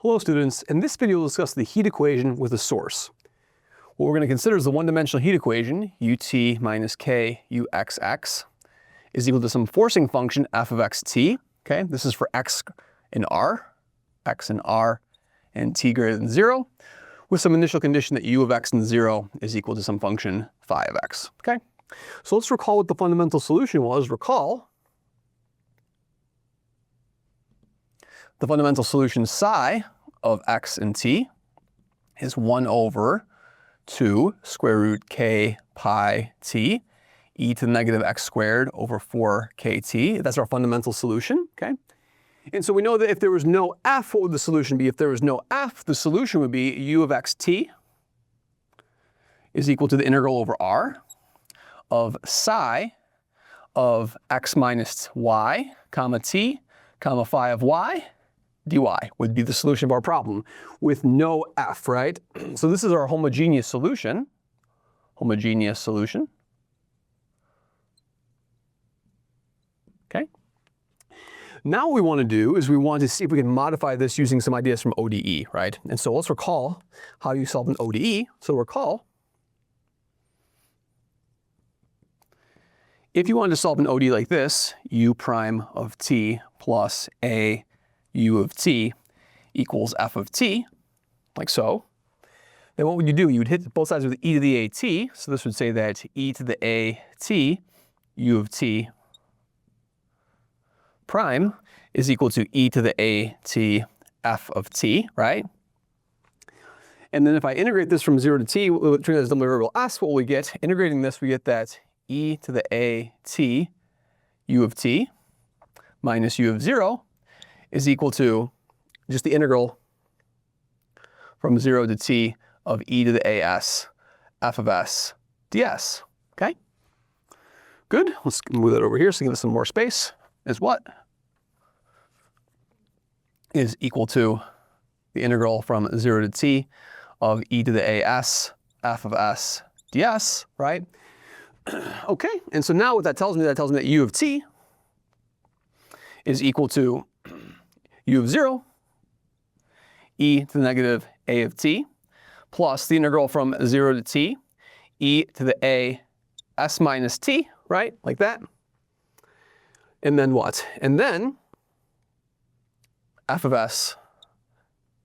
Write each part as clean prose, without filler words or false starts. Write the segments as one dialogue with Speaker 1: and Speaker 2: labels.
Speaker 1: Hello students, in this video we'll discuss the heat equation with a source. What we're going to consider is the one-dimensional heat equation, ut minus k uxx, is equal to some forcing function f of xt. Okay, this is for x in r, and t greater than 0, with some initial condition that u of x in 0 is equal to some function phi of x. Okay, so let's recall what the fundamental solution was. Recall the fundamental solution psi of x and t is 1 over 2 square root k pi t e to the negative x squared over 4 kt. That's our fundamental solution, okay? And so we know that if there was no f, what would the solution be? If there was no f, the solution would be u of xt is equal to the integral over r of psi of x minus y, comma t, comma phi of y, dy would be the solution of our problem with no f, right? So this is our homogeneous solution. Okay. Now what we want to do is we want to see if we can modify this using some ideas from ODE, right? And so let's recall how you solve an ODE. So recall, if you wanted to solve an ODE like this, u prime of t plus a u of t equals f of t, like so, then what would you do? You would hit both sides with e to the at, so this would say that e to the at u of t prime is equal to e to the at f of t, right? And then if I integrate this from 0 to t, treating it as the variable s, what will we get? Integrating this, we get that e to the at u of t minus u of 0 is equal to just the integral from 0 to t of e to the as f of s ds, okay? Good, let's move that over here so give us some more space, is what? Is equal to the integral from 0 to t of e to the as f of s ds, right? Okay, and so now what that tells me that u of t is equal to u of 0, e to the negative a of t, plus the integral from 0 to t, e to the a s minus t, right? Like that. And then what? And then f of s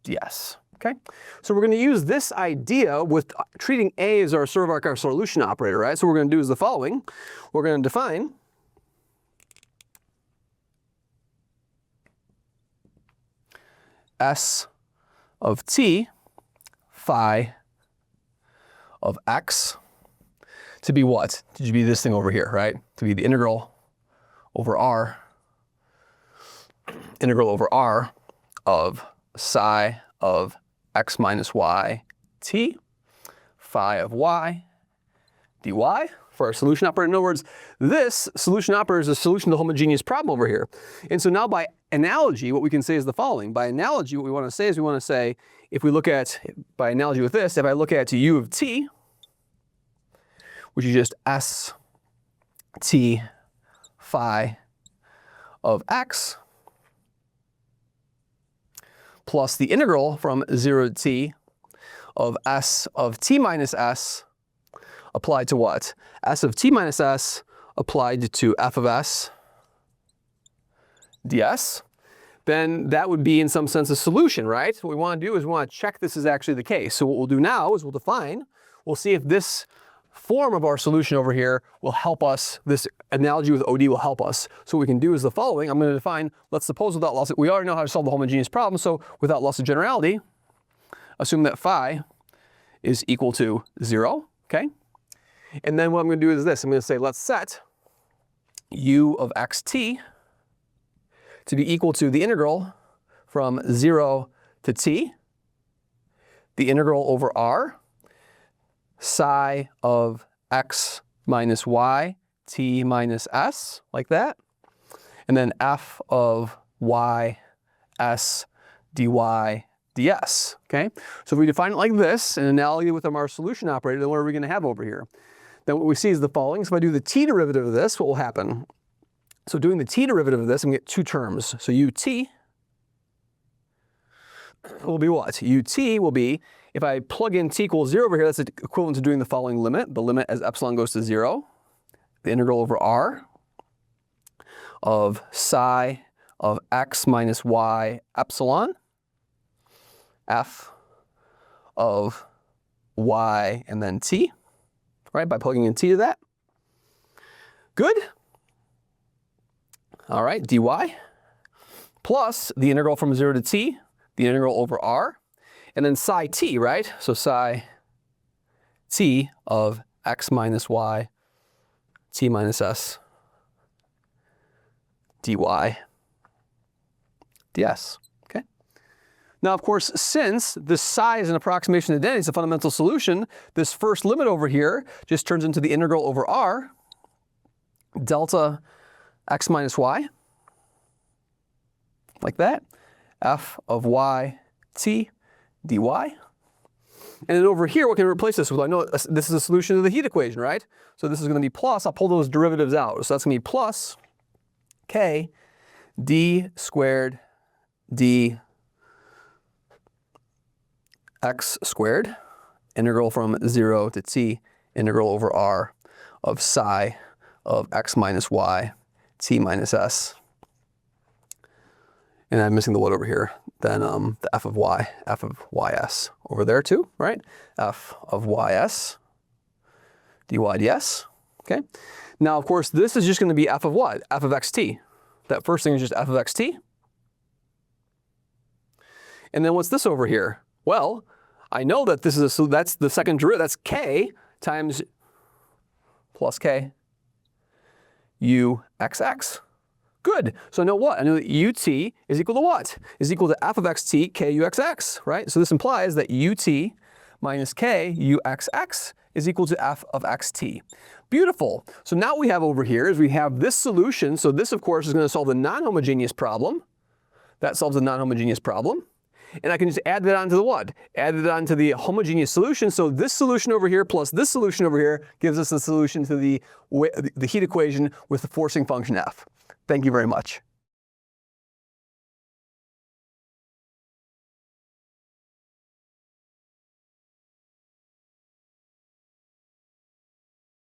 Speaker 1: ds. Okay? So we're going to use this idea with treating a as our sort of like our solution operator, right? So what we're going to do is the following. We're going to define s of t phi of x to be what? To be this thing over here, right? To be the integral over r of psi of x minus y t phi of y dy for our solution operator. In other words, this solution operator is a solution to the homogeneous problem over here. And so now by analogy, what we can say is the following. By analogy, what we want to say is we want to say, if we look at, by analogy with this, if I look at u of t, which is just s t phi of x, plus the integral from 0 to t of s of t minus s applied to what? S of t minus s applied to f of s ds, then that would be in some sense a solution, right? So what we want to do is we want to check this is actually the case. So what we'll do now is we'll see if this form of our solution over here will help us, this analogy with OD will help us. So what we can do is the following. I'm going to define, let's suppose without loss, we already know how to solve the homogeneous problem, so without loss of generality, assume that phi is equal to 0, okay? And then what I'm going to do is this. I'm going to say let's set u of xt to be equal to the integral from 0 to t, the integral over r, psi of x minus y t minus s, like that, and then f of y s dy ds, okay? So if we define it like this, an analogy with our solution operator, then what are we going to have over here? Then what we see is the following. So if I do the t derivative of this, what will happen? So doing the t derivative of this, I'm going to get two terms. So ut will be what? ut will be, if I plug in t equals 0 over here, that's equivalent to doing the following limit. The limit as epsilon goes to 0, the integral over r of psi of x minus y epsilon, f of y and then t, right, by plugging in t to that. Good. All right, dy plus the integral from 0 to t, the integral over r, and then psi t, right? So psi t of x minus y t minus s dy ds. Okay. Now, of course, since this psi is an approximation to identity, it's a fundamental solution, this first limit over here just turns into the integral over r delta x minus y, like that, f of y t dy. And then over here, what can I replace this with? I know this is a solution to the heat equation, right? So this is going to be plus, I'll pull those derivatives out. So that's going to be plus k d squared d x squared, integral from 0 to t, integral over r of psi of x minus y t minus s. And I'm missing the what over here. Then the f of ys over there too, right? F of ys dy ds, okay? Now, of course, this is just going to be f of what? F of xt. That first thing is just f of xt. And then what's this over here? Well, I know that this is that's the second derivative. That's k times plus k u xx. Good. So I know what? I know that ut is equal to what? Is equal to f of xt k u xx, right? So this implies that ut minus k u xx is equal to f of xt. Beautiful. So now what we have over here is we have this solution. So this, of course, is going to solve the non-homogeneous problem. That solves the non-homogeneous problem. And I can just add that onto the what? Add it onto the homogeneous solution. So this solution over here plus this solution over here gives us the solution to the heat equation with the forcing function f. Thank you very much.